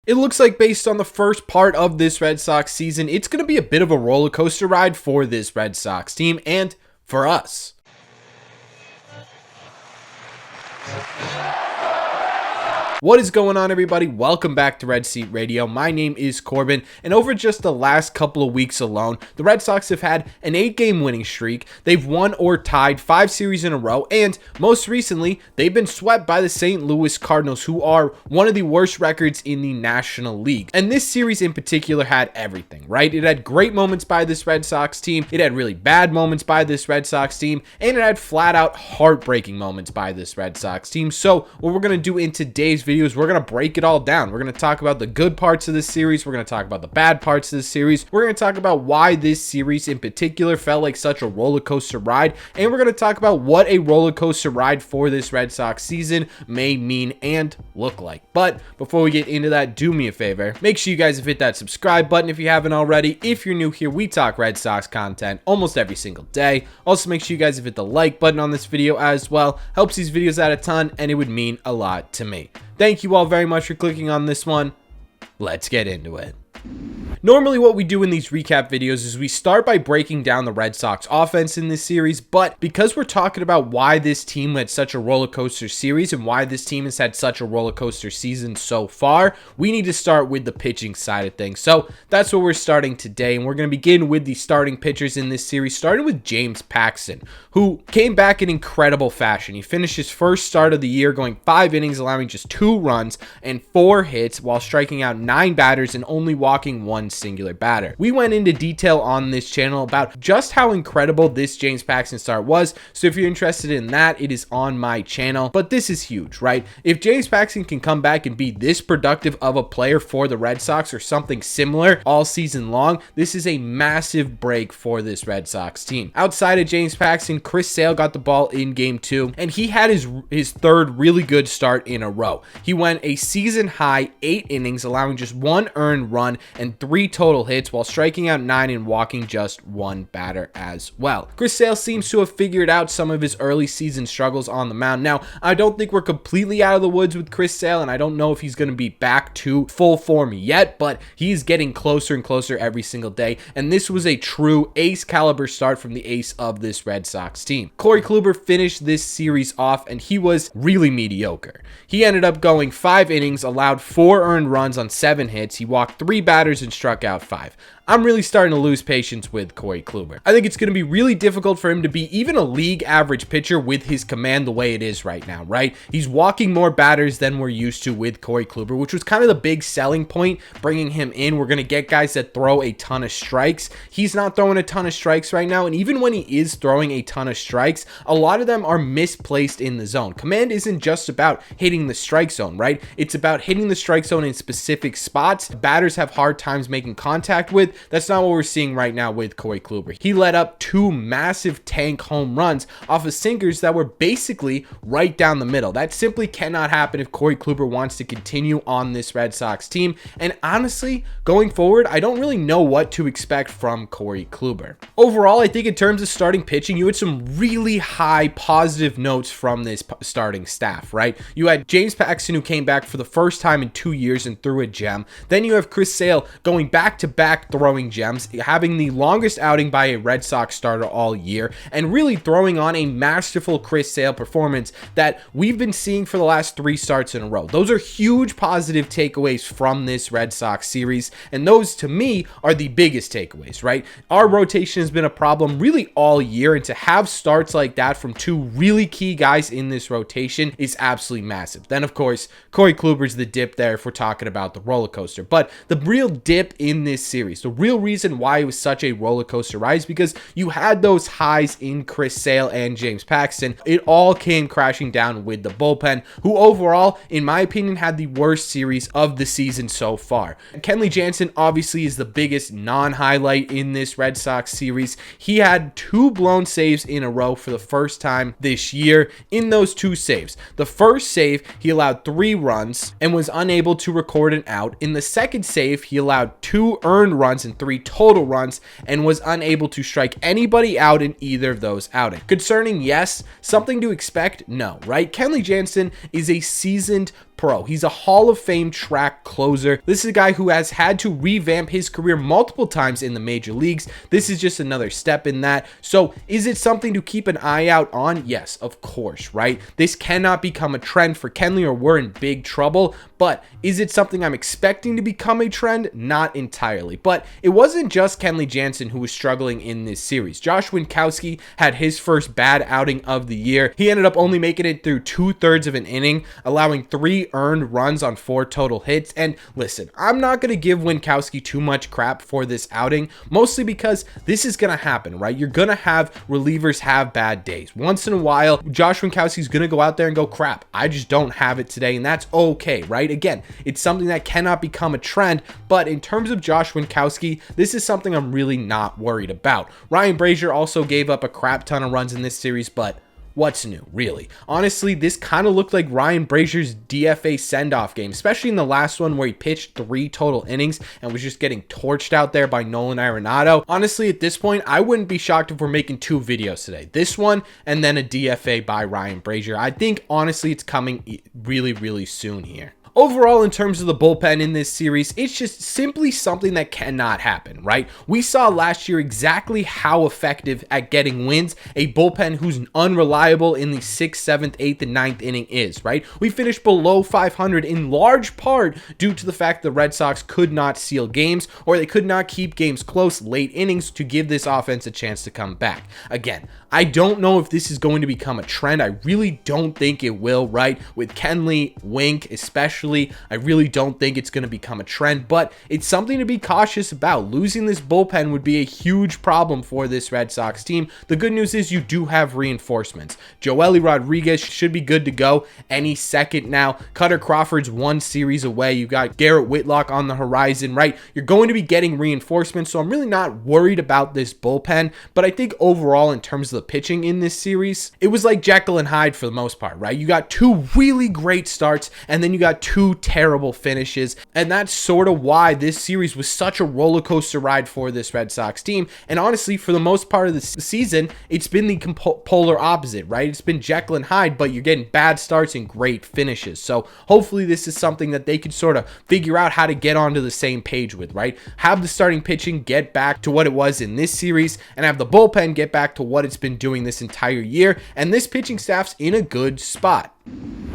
It looks like based on the first part of this Red Sox season, it's going to be a bit of a roller coaster ride for this Red Sox team and for us. What is going on, everybody? Welcome back to Red Seat Radio. My name is Corbin, and over just the last couple of weeks alone, the Red Sox have had an 8-game winning streak. They've won or tied 5 series in a row, and most recently, they've been swept by the St. Louis Cardinals, who are one of the worst records in the National League. And this series in particular had everything, right? It had great moments by this Red Sox team, it had really bad moments by this Red Sox team, and it had flat-out heartbreaking moments by this Red Sox team. So what we're going to do in today's video is we're going to break it all down. We're going to talk about the good parts of this series. We're going to talk about the bad parts of this series. We're going to talk about why this series in particular felt like such a roller coaster ride. And we're going to talk about what a roller coaster ride for this Red Sox season may mean and look like. But before we get into that, do me a favor. Make sure you guys have hit that subscribe button if you haven't already. If you're new here, we talk Red Sox content almost every single day. Also, make sure you guys have hit the like button on this video as well. Helps these videos out a ton, and it would mean a lot to me. Thank you all very much for clicking on this one. Let's get into it. Normally what we do in these recap videos is we start by breaking down the Red Sox offense in this series, but because we're talking about why this team had such a roller coaster series and why this team has had such a roller coaster season so far, we need to start with the pitching side of things. So that's what we're starting today, and we're going to begin with the starting pitchers in this series, starting with James Paxton, who came back in incredible fashion. He finished his first start of the year going 5 innings, allowing just 2 runs and 4 hits while striking out 9 batters and only walking 1 singular batter. We went into detail on this channel about just how incredible this James Paxton start was, so if you're interested in that, it is on my channel. But this is huge, right? If James Paxton can come back and be this productive of a player for the Red Sox or something similar all season long, this is a massive break for this Red Sox team. Outside of James Paxton, Chris Sale got the ball in game 2, and he had his third really good start in a row. He went a season high 8 innings, allowing just 1 earned run and 3 total hits while striking out 9 and walking just 1 batter as well. Chris Sale seems to have figured out some of his early season struggles on the mound. Now, I don't think we're completely out of the woods with Chris Sale, and I don't know if he's going to be back to full form yet, but he's getting closer and closer every single day, and this was a true ace caliber start from the ace of this Red Sox team. Corey Kluber finished this series off, and he was really mediocre. He ended up going 5 innings, allowed 4 earned runs on 7 hits. He walked 3 batters and struck out 5. I'm really starting to lose patience with Corey Kluber. I think it's going to be really difficult for him to be even a league average pitcher with his command the way it is right now, right? He's walking more batters than we're used to with Corey Kluber, which was kind of the big selling point bringing him in. We're going to get guys that throw a ton of strikes. He's not throwing a ton of strikes right now, and even when he is throwing a ton of strikes, a lot of them are misplaced in the zone. Command isn't just about hitting the strike zone, right? It's about hitting the strike zone in specific spots batters have hard times making contact with. That's not what we're seeing right now with Corey Kluber. He let up 2 massive tank home runs off of sinkers that were basically right down the middle. That simply cannot happen if Corey Kluber wants to continue on this Red Sox team. And honestly, going forward, I don't really know what to expect from Corey Kluber. Overall, I think in terms of starting pitching, you had some really high positive notes from this starting staff, right? You had James Paxton, who came back for the first time in 2 years and threw a gem. Then you have Chris Sale going back-to-back throwing gems, having the longest outing by a Red Sox starter all year, and really throwing on a masterful Chris Sale performance that we've been seeing for the last 3 starts in a row. Those are huge positive takeaways from this Red Sox series, and those to me are the biggest takeaways, right? Our rotation has been a problem really all year, and to have starts like that from 2 really key guys in this rotation is absolutely massive. Then of course, Corey Kluber's the dip there if we're talking about the roller coaster, but the real dip in this series, the real reason why it was such a roller coaster ride is because you had those highs in Chris Sale and James Paxton. It all came crashing down with the bullpen, who overall, in my opinion, had the worst series of the season so far. Kenley Jansen obviously is the biggest non-highlight in this Red Sox series. He had 2 blown saves in a row for the first time this year. In those 2 saves, the first save, he allowed 3 runs and was unable to record an out. In the second save, he allowed 2 earned runs and 3 total runs and was unable to strike anybody out in either of those outings. Concerning, yes. Something to expect? No, right? Kenley Jansen is a seasoned pro. He's a Hall of Fame track closer. This is a guy who has had to revamp his career multiple times in the major leagues. This is just another step in that. So is it something to keep an eye out on? Yes, of course, right? This cannot become a trend for Kenley or we're in big trouble. But is it something I'm expecting to become a trend? Not entirely. But it wasn't just Kenley Jansen who was struggling in this series. Josh Winkowski had his first bad outing of the year. He ended up only making it through 2/3 of an inning, allowing 3 earned runs on 4 total hits. And listen, I'm not going to give Winkowski too much crap for this outing, mostly because this is going to happen, right? You're going to have relievers have bad days. Once in a while, Josh Winkowski's going to go out there and go, crap, I just don't have it today, and that's okay, right? Again, it's something that cannot become a trend, but in terms of Josh Winkowski, this is something I'm really not worried about. Ryan Brazier also gave up a crap ton of runs in this series, but what's new, really? Honestly, this kind of looked like Ryan Brazier's DFA send-off game, especially in the last one where he pitched 3 total innings and was just getting torched out there by Nolan Arenado. Honestly, at this point, I wouldn't be shocked if we're making 2 videos today. This one and then a DFA by Ryan Brazier. I think, honestly, it's coming really, really soon here. Overall, in terms of the bullpen in this series, it's just simply something that cannot happen, right? We saw last year exactly how effective at getting wins a bullpen who's unreliable in the 6th, 7th, 8th, and 9th inning is, right? We finished below 500 in large part due to the fact the Red Sox could not seal games, or they could not keep games close late innings to give this offense a chance to come back. Again, I don't know if this is going to become a trend. I really don't think it will, right? With Kenley, Wink especially, I really don't think it's going to become a trend, but it's something to be cautious about. Losing this bullpen would be a huge problem for this Red Sox team. The good news is you do have reinforcements. Joely Rodriguez should be good to go any second now. Cutter Crawford's 1 series away. You got Garrett Whitlock on the horizon, right? You're going to be getting reinforcements, so I'm really not worried about this bullpen, but I think overall in terms of the pitching in this series, it was like Jekyll and Hyde for the most part, right? You got 2 really great starts, and then you got 2 terrible finishes, and that's sort of why this series was such a roller coaster ride for this Red Sox team. And honestly, for the most part of the season, it's been the polar opposite, right? It's been Jekyll and Hyde, but you're getting bad starts and great finishes. So hopefully this is something that they could sort of figure out how to get onto the same page with, right? Have the starting pitching get back to what it was in this series, and have the bullpen get back to what it's been doing this entire year, and this pitching staff's in a good spot.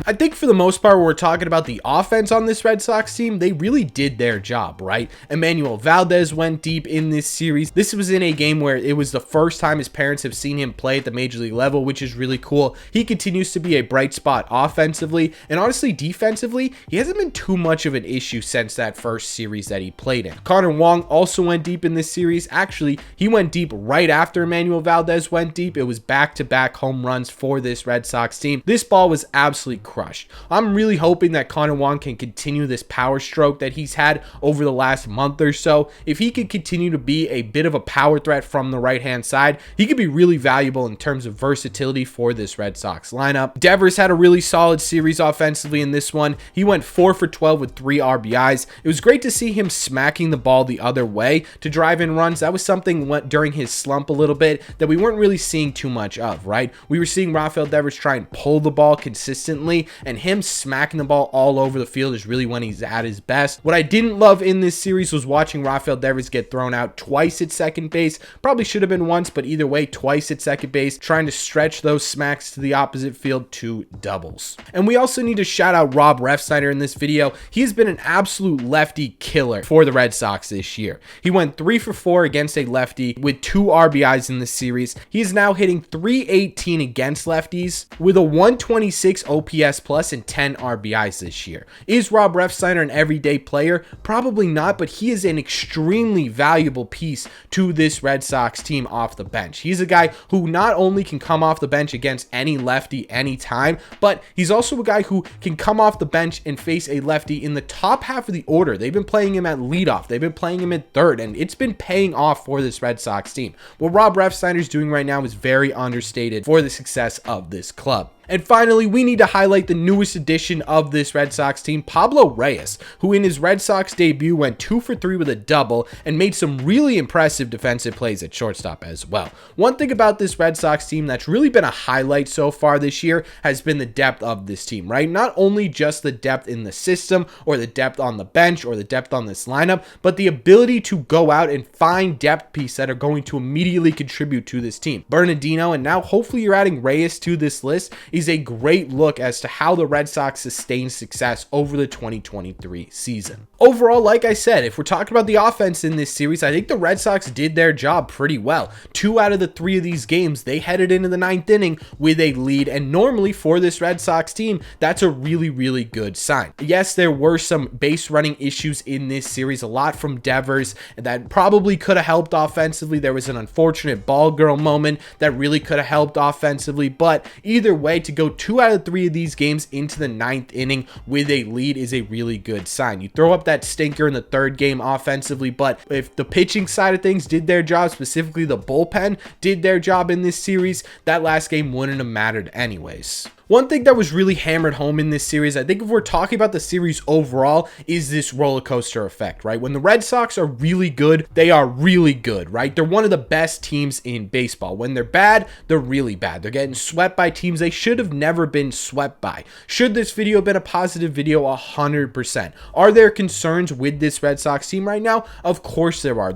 I think for the most part, when we're talking about the offense on this Red Sox team, they really did their job, right? Emmanuel Valdez went deep in this series. This was in a game where it was the first time his parents have seen him play at the major league level, which is really cool. He continues to be a bright spot offensively, and honestly, defensively, he hasn't been too much of an issue since that first series that he played in. Connor Wong also went deep in this series. Actually, he went deep right after Emmanuel Valdez went deep. It was back-to-back home runs for this Red Sox team. This ball was absolutely crushed. I'm really hoping that Connor Wong can continue this power stroke that he's had over the last month or so. If he could continue to be a bit of a power threat from the right-hand side, he could be really valuable in terms of versatility for this Red Sox lineup. Devers had a really solid series offensively in this one. He went 4 for 12 with 3 RBIs. It was great to see him smacking the ball the other way to drive in runs. That was something during his slump a little bit that we weren't really seeing too much of, right? We were seeing Rafael Devers try and pull the ball consistently, and him smacking the ball all over the field is really when he's at his best. What I didn't love in this series was watching Rafael Devers get thrown out twice at second base. Probably should have been once, but either way, twice at second base, trying to stretch those smacks to the opposite field to doubles. And we also need to shout out Rob Refsnyder in this video. He has been an absolute lefty killer for the Red Sox this year. He went 3 for 4 against a lefty with 2 RBIs in the series. He is now hitting .318 against lefties with a 126 OPS plus and 10 RBIs this year. Is Rob Refsnyder an everyday player? Probably not, but he is an extremely valuable piece to this Red Sox team off the bench. He's a guy who not only can come off the bench against any lefty anytime, but he's also a guy who can come off the bench and face a lefty in the top half of the order. They've been playing him at leadoff. They've been playing him at third, and it's been paying off for this Red Sox team. What Rob Refsnyder is doing right now is very understated for the success of this club. And finally, we need to highlight the newest addition of this Red Sox team, Pablo Reyes, who in his Red Sox debut went 2 for 3 with a double and made some really impressive defensive plays at shortstop as well. One thing about this Red Sox team that's really been a highlight so far this year has been the depth of this team, right? Not only just the depth in the system or the depth on the bench or the depth on this lineup, but the ability to go out and find depth pieces that are going to immediately contribute to this team. Bernardino, and now hopefully you're adding Reyes to this list, is a great look as to how the Red Sox sustain success over the 2023 season. Overall, like I said, if we're talking about the offense in this series, I think the Red Sox did their job pretty well. 2 out of the 3 of these games, they headed into the 9th inning with a lead, and normally for this Red Sox team, that's a really good sign. Yes, there were some base running issues in this series, a lot from Devers that probably could have helped offensively. There was an unfortunate ball girl moment that really could have helped offensively, but either way, to go 2 out of 3 of these games into the 9th inning with a lead is a really good sign. You throw up that stinker in the 3rd game offensively, but if the pitching side of things did their job, specifically the bullpen did their job in this series, that last game wouldn't have mattered anyways. One thing that was really hammered home in this series, I think if we're talking about the series overall, is this roller coaster effect, right? When the Red Sox are really good, they are really good, right? They're one of the best teams in baseball. When they're bad, they're really bad. They're getting swept by teams they should have never been swept by. Should this video have been a positive video? 100%. Are there concerns with this Red Sox team right now? Of course there are.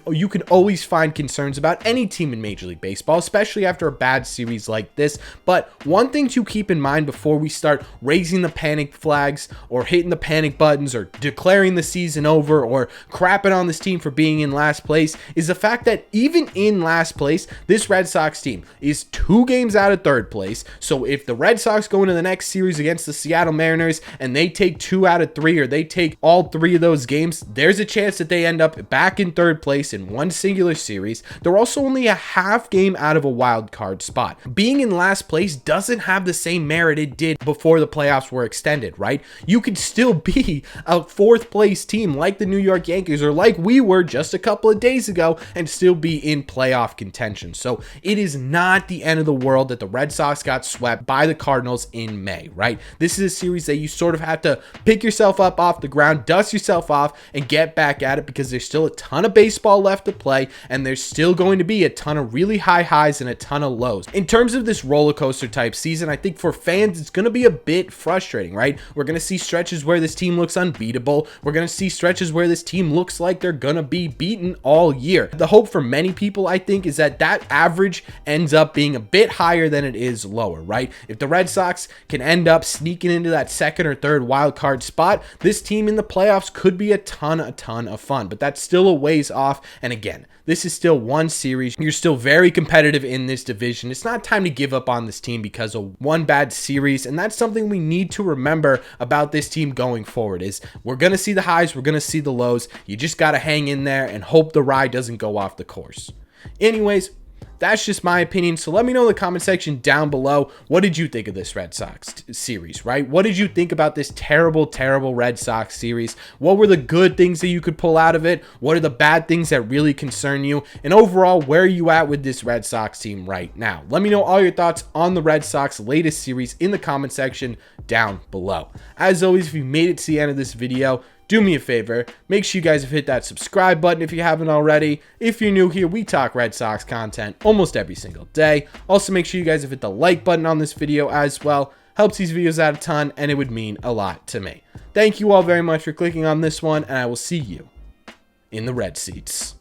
You can always find concerns about any team in Major League Baseball, especially after a bad series like this. But one thing to keep in mind before we start raising the panic flags or hitting the panic buttons or declaring the season over or crapping on this team for being in last place is the fact that even in last place, this Red Sox team is 2 games out of 3rd place. So if the Red Sox go into the next series against the Seattle Mariners and they take 2 out of 3 or they take all 3 of those games, there's a chance that they end up back in 3rd place in one singular series. They're also only a half game out of a wild card spot. Being in last place doesn't have the same merit it did before the playoffs were extended, right? You could still be a 4th place team like the New York Yankees or like we were just a couple of days ago and still be in playoff contention. So it is not the end of the world that the Red Sox got swept by the Cardinals in May, right? This is a series that you sort of have to pick yourself up off the ground, dust yourself off, and get back at it because there's still a ton of baseball left to play and there's still going to be a ton of really high highs and a ton of lows. In terms of this roller coaster type season, I think for fans, it's going to be a bit frustrating, right? We're going to see stretches where this team looks unbeatable. We're going to see stretches where this team looks like they're going to be beaten all year. The hope for many people, I think, is that average ends up being a bit higher than it is lower, right? If the Red Sox can end up sneaking into that 2nd or 3rd wild card spot, this team in the playoffs could be a ton of fun, but that's still a ways off. And again, this is still one series. You're still very competitive in this division. It's not time to give up on this team because of one bad series, and that's something we need to remember about this team going forward is we're going to see the highs, we're going to see the lows. You just got to hang in there and hope the ride doesn't go off the course. Anyways, that's just my opinion. So let me know in the comment section down below. What did you think of this Red Sox series, right? What did you think about this terrible Red Sox series? What were the good things that you could pull out of it? What are the bad things that really concern you? And overall, where are you at with this Red Sox team right now? Let me know all your thoughts on the Red Sox latest series in the comment section down below. As always, if you made it to the end of this video, do me a favor, make sure you guys have hit that subscribe button if you haven't already. If you're new here, we talk Red Sox content almost every single day. Also, make sure you guys have hit the like button on this video as well. Helps these videos out a ton, and it would mean a lot to me. Thank you all very much for clicking on this one, and I will see you in the red seats.